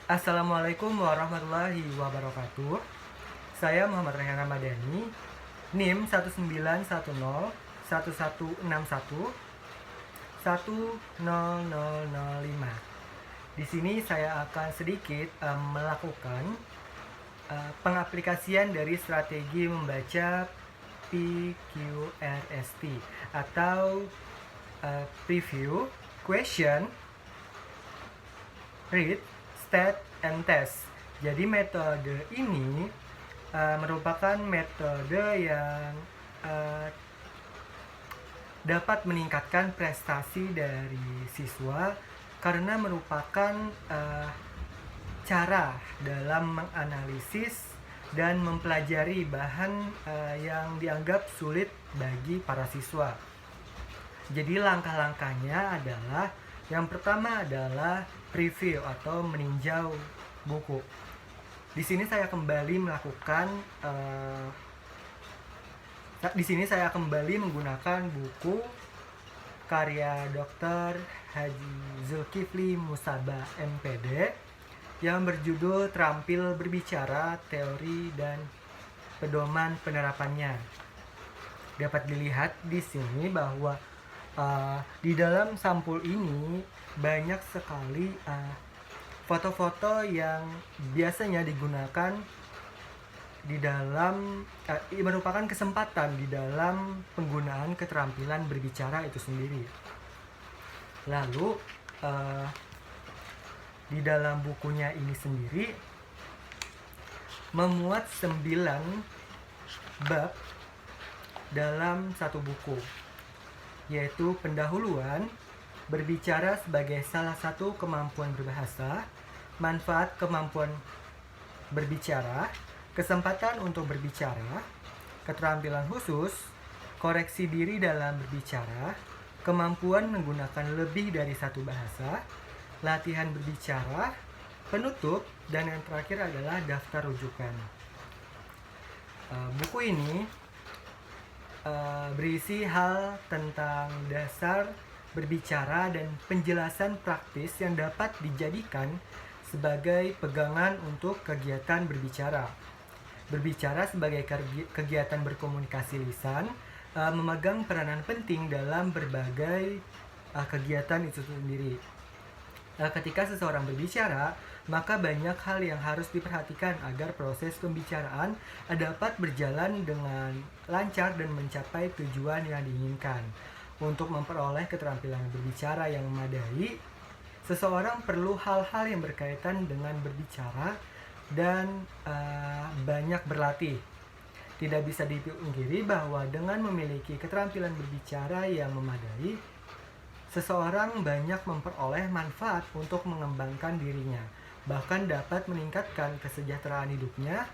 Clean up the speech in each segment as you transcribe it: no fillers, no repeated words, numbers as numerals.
Assalamualaikum warahmatullahi wabarakatuh. Saya Muhammad Rehan Ramadhani, NIM 19111110005. Di sini saya akan sedikit melakukan pengaplikasian dari strategi membaca PQRST atau Preview, Question, Read, Stat, and Test. Jadi metode ini merupakan metode yang dapat meningkatkan prestasi dari siswa karena merupakan cara dalam menganalisis dan mempelajari bahan yang dianggap sulit bagi para siswa. Jadi langkah-langkahnya adalah yang pertama adalah preview atau meninjau buku. Di sini saya kembali menggunakan buku karya Dr. Haji Zulkifli Musaba MPD yang berjudul Terampil Berbicara, Teori dan Pedoman Penerapannya. Dapat dilihat di sini bahwa di dalam sampul ini banyak sekali foto-foto yang biasanya digunakan di dalam merupakan kesempatan di dalam penggunaan keterampilan berbicara itu sendiri. Lalu di dalam bukunya ini sendiri memuat 9 bab dalam satu buku, yaitu pendahuluan, berbicara sebagai salah satu kemampuan berbahasa, manfaat kemampuan berbicara, kesempatan untuk berbicara, keterampilan khusus, koreksi diri dalam berbicara, kemampuan menggunakan lebih dari satu bahasa, latihan berbicara, penutup, dan yang terakhir adalah daftar rujukan. Buku ini berisi hal tentang dasar berbicara dan penjelasan praktis yang dapat dijadikan sebagai pegangan untuk kegiatan berbicara. Berbicara sebagai kegiatan berkomunikasi lisan memegang peranan penting dalam berbagai kegiatan itu sendiri. Ketika seseorang berbicara, maka banyak hal yang harus diperhatikan agar proses pembicaraan dapat berjalan dengan lancar dan mencapai tujuan yang diinginkan. Untuk memperoleh keterampilan berbicara yang memadai, seseorang perlu hal-hal yang berkaitan dengan berbicara dan banyak berlatih. Tidak bisa dipungkiri bahwa dengan memiliki keterampilan berbicara yang memadai, seseorang banyak memperoleh manfaat untuk mengembangkan dirinya, bahkan dapat meningkatkan kesejahteraan hidupnya.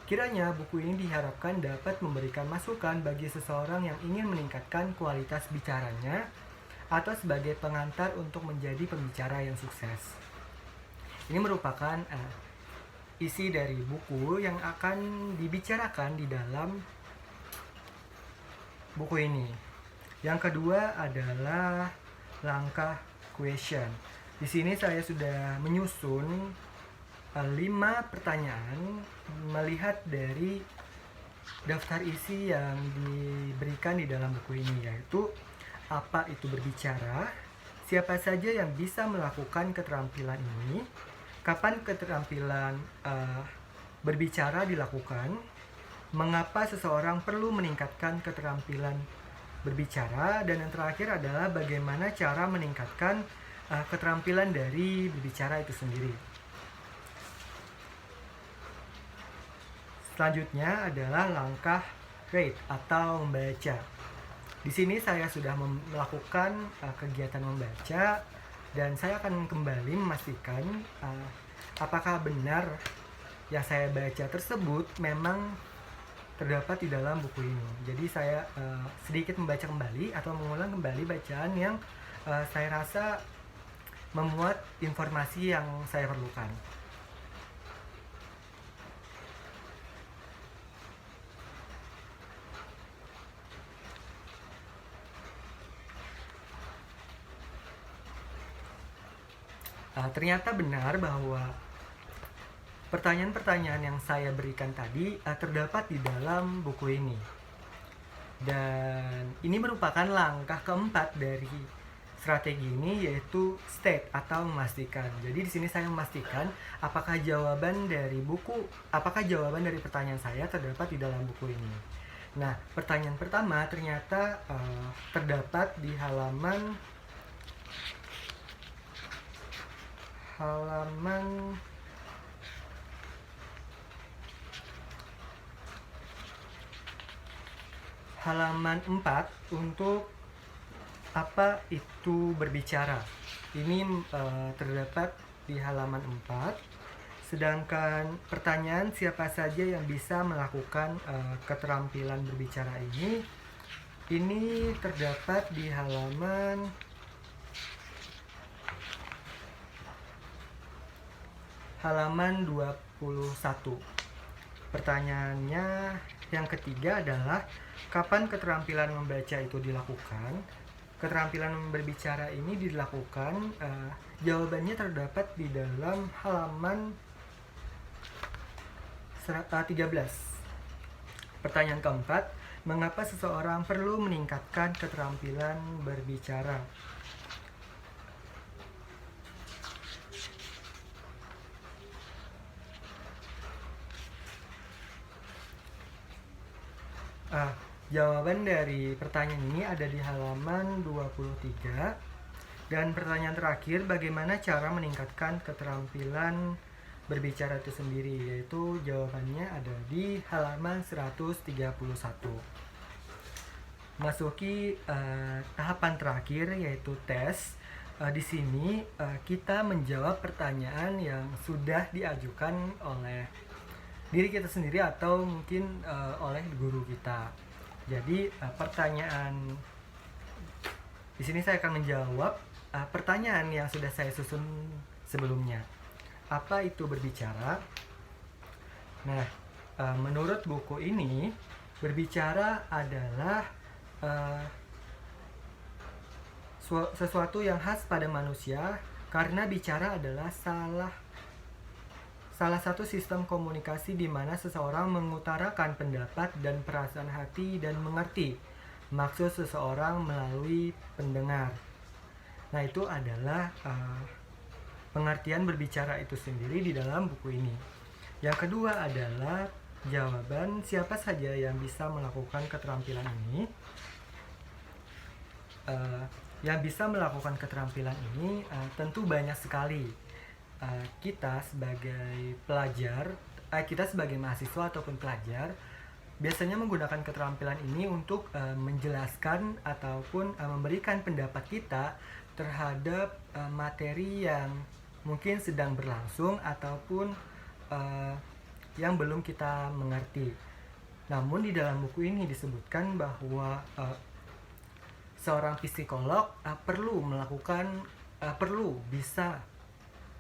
Kiranya buku ini diharapkan dapat memberikan masukan bagi seseorang yang ingin meningkatkan kualitas bicaranya atau sebagai pengantar untuk menjadi pembicara yang sukses. Ini merupakan isi dari buku yang akan dibicarakan di dalam buku ini. Yang kedua adalah langkah question. Di sini saya sudah menyusun 5 pertanyaan melihat dari daftar isi yang diberikan di dalam buku ini, yaitu apa itu berbicara, siapa saja yang bisa melakukan keterampilan ini, kapan keterampilan berbicara dilakukan, mengapa seseorang perlu meningkatkan keterampilan berbicara, dan yang terakhir adalah bagaimana cara meningkatkan keterampilan dari berbicara itu sendiri. Selanjutnya adalah langkah read atau membaca. Di sini saya sudah melakukan kegiatan membaca dan saya akan kembali memastikan apakah benar yang saya baca tersebut memang terdapat di dalam buku ini. Jadi saya sedikit membaca kembali atau mengulang kembali bacaan yang saya rasa memuat informasi yang saya perlukan. Ternyata benar bahwa Pertanyaan-pertanyaan yang saya berikan tadi terdapat di dalam buku ini. Dan ini merupakan langkah keempat dari strategi ini, yaitu state atau memastikan. Jadi di sini saya memastikan apakah jawaban dari pertanyaan saya terdapat di dalam buku ini. Nah, pertanyaan pertama ternyata terdapat di halaman 4 untuk apa itu berbicara. Ini terdapat di halaman 4. Sedangkan pertanyaan siapa saja yang bisa melakukan keterampilan berbicara ini terdapat di halaman 21. Pertanyaannya yang ketiga adalah kapan keterampilan membaca itu dilakukan? Keterampilan berbicara ini dilakukan, jawabannya terdapat di dalam halaman 13. Pertanyaan keempat, mengapa seseorang perlu meningkatkan keterampilan berbicara? Jawaban dari pertanyaan ini ada di halaman 23. Dan pertanyaan terakhir, bagaimana cara meningkatkan keterampilan berbicara itu sendiri? Yaitu jawabannya ada di halaman 131. Masuki tahapan terakhir, yaitu tes. Di sini kita menjawab pertanyaan yang sudah diajukan oleh diri kita sendiri atau mungkin oleh guru kita. Jadi pertanyaan di sini saya akan menjawab pertanyaan yang sudah saya susun sebelumnya. Apa itu berbicara? Nah, menurut buku ini, berbicara adalah sesuatu yang khas pada manusia karena bicara adalah salah satu sistem komunikasi di mana seseorang mengutarakan pendapat dan perasaan hati dan mengerti maksud seseorang melalui pendengar. Nah, itu adalah pengertian berbicara itu sendiri di dalam buku ini. Yang kedua adalah jawaban siapa saja yang bisa melakukan keterampilan ini. Yang bisa melakukan keterampilan ini tentu banyak sekali. Kita sebagai pelajar, kita sebagai mahasiswa ataupun pelajar biasanya menggunakan keterampilan ini untuk menjelaskan ataupun memberikan pendapat kita terhadap materi yang mungkin sedang berlangsung ataupun yang belum kita mengerti. Namun di dalam buku ini disebutkan bahwa seorang psikolog perlu bisa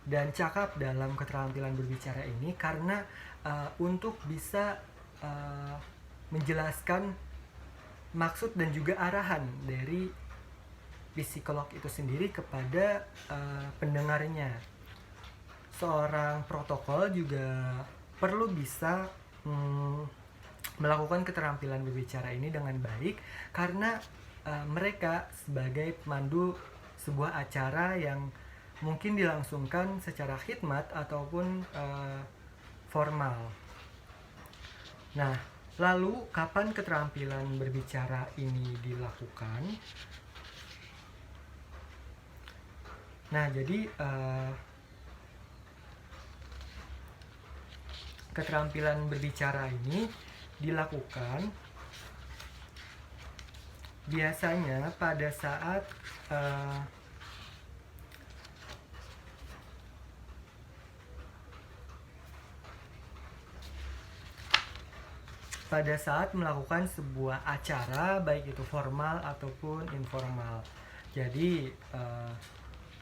dan cakap dalam keterampilan berbicara ini karena untuk bisa menjelaskan maksud dan juga arahan dari psikolog itu sendiri kepada pendengarnya. Seorang protokol juga perlu bisa melakukan keterampilan berbicara ini dengan baik karena mereka sebagai pemandu sebuah acara yang mungkin dilangsungkan secara khidmat ataupun formal. Nah, lalu kapan keterampilan berbicara ini dilakukan? Nah, jadi keterampilan berbicara ini dilakukan biasanya pada saat melakukan sebuah acara, baik itu formal ataupun informal. Jadi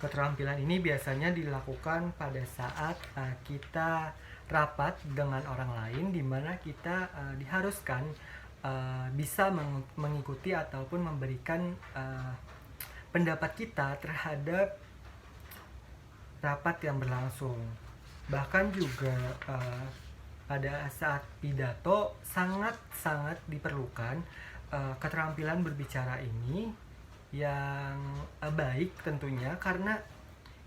keterampilan ini biasanya dilakukan pada saat kita rapat dengan orang lain, di mana kita diharuskan bisa mengikuti ataupun memberikan pendapat kita terhadap rapat yang berlangsung. Bahkan juga pada saat pidato sangat-sangat diperlukan keterampilan berbicara ini yang baik tentunya, karena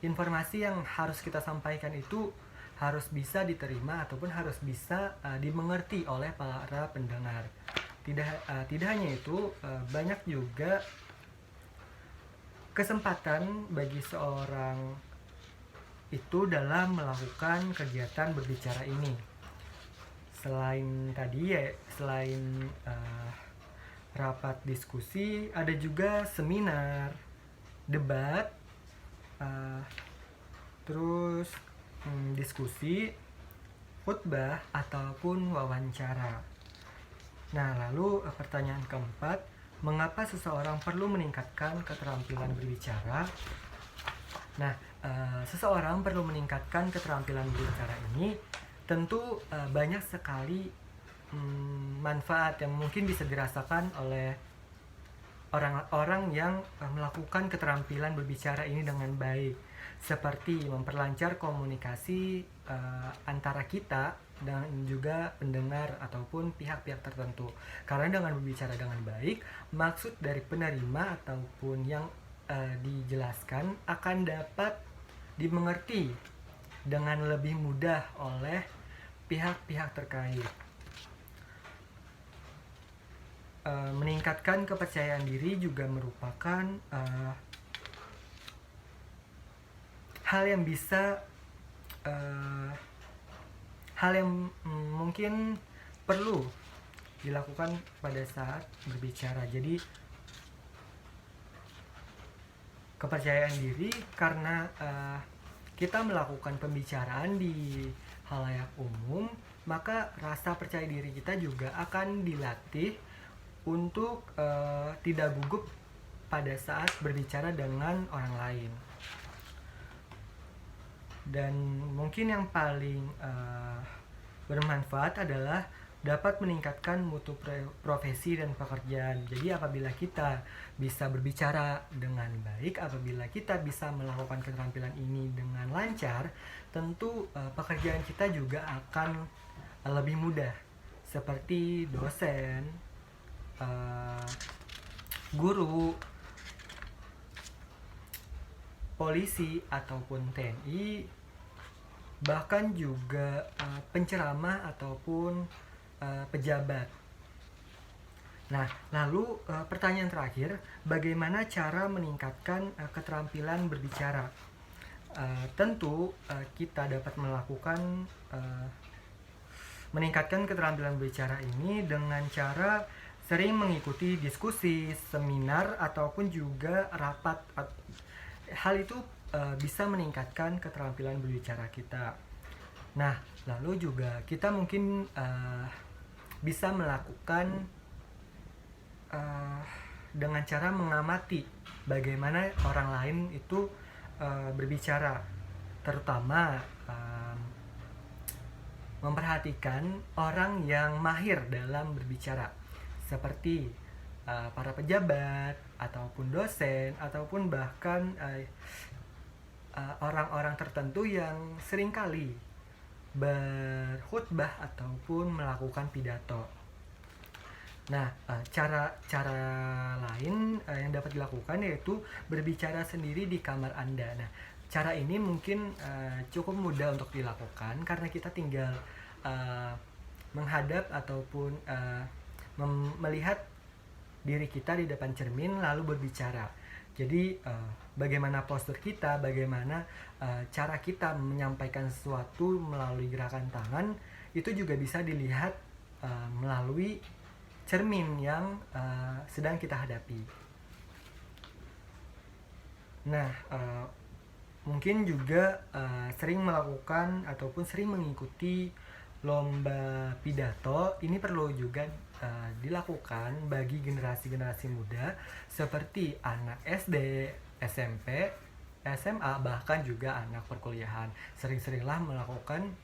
informasi yang harus kita sampaikan itu harus bisa diterima ataupun harus bisa dimengerti oleh para pendengar. Tidak hanya itu, banyak juga kesempatan bagi seorang itu dalam melakukan kegiatan berbicara ini. Selain rapat diskusi, ada juga seminar, debat, terus diskusi, khutbah, ataupun wawancara. Nah, lalu pertanyaan keempat, mengapa seseorang perlu meningkatkan keterampilan berbicara? Nah, seseorang perlu meningkatkan keterampilan berbicara ini tentu banyak sekali manfaat yang mungkin bisa dirasakan oleh orang-orang yang melakukan keterampilan berbicara ini dengan baik, seperti memperlancar komunikasi antara kita dan juga pendengar ataupun pihak-pihak tertentu. Karena dengan berbicara dengan baik, maksud dari penerima ataupun yang dijelaskan akan dapat dimengerti dengan lebih mudah oleh pihak-pihak terkait. Meningkatkan kepercayaan diri juga merupakan hal yang mungkin perlu dilakukan pada saat berbicara. Jadi kepercayaan diri karena kita melakukan pembicaraan di halayak umum, maka rasa percaya diri kita juga akan dilatih untuk tidak gugup pada saat berbicara dengan orang lain. Dan mungkin yang paling bermanfaat adalah dapat meningkatkan mutu profesi dan pekerjaan. Jadi apabila kita bisa berbicara dengan baik, apabila kita bisa melakukan keterampilan ini dengan lancar, tentu pekerjaan kita juga akan lebih mudah, seperti dosen, guru, polisi ataupun TNI, bahkan juga penceramah ataupun pejabat. Nah, lalu pertanyaan terakhir, bagaimana cara meningkatkan keterampilan berbicara? Tentu kita dapat meningkatkan keterampilan berbicara ini dengan cara sering mengikuti diskusi, seminar, ataupun juga rapat. Hal itu bisa meningkatkan keterampilan berbicara kita. Nah, lalu juga kita mungkin bisa melakukan dengan cara mengamati bagaimana orang lain itu berbicara, terutama memperhatikan orang yang mahir dalam berbicara, seperti para pejabat ataupun dosen ataupun bahkan orang-orang tertentu yang seringkali berkhutbah ataupun melakukan pidato. Nah, cara lain yang dapat dilakukan yaitu berbicara sendiri di kamar Anda. Nah, cara ini mungkin cukup mudah untuk dilakukan karena kita tinggal menghadap ataupun melihat diri kita di depan cermin lalu berbicara. Jadi bagaimana postur kita, bagaimana cara kita menyampaikan sesuatu melalui gerakan tangan, itu juga bisa dilihat melalui cermin yang sedang kita hadapi. Nah, mungkin juga sering melakukan ataupun sering mengikuti lomba pidato. Ini perlu juga dilakukan bagi generasi-generasi muda seperti anak SD, SMP, SMA, bahkan juga anak perkuliahan. Sering-seringlah melakukan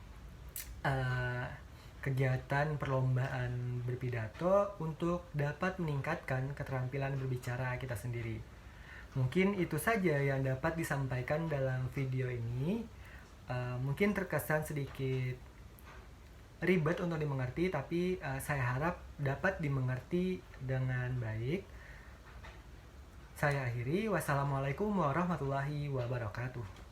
kegiatan perlombaan berpidato untuk dapat meningkatkan keterampilan berbicara kita sendiri. Mungkin itu saja yang dapat disampaikan dalam video ini. Mungkin terkesan sedikit ribet untuk dimengerti, tapi saya harap dapat dimengerti dengan baik. Saya akhiri, wassalamualaikum warahmatullahi wabarakatuh.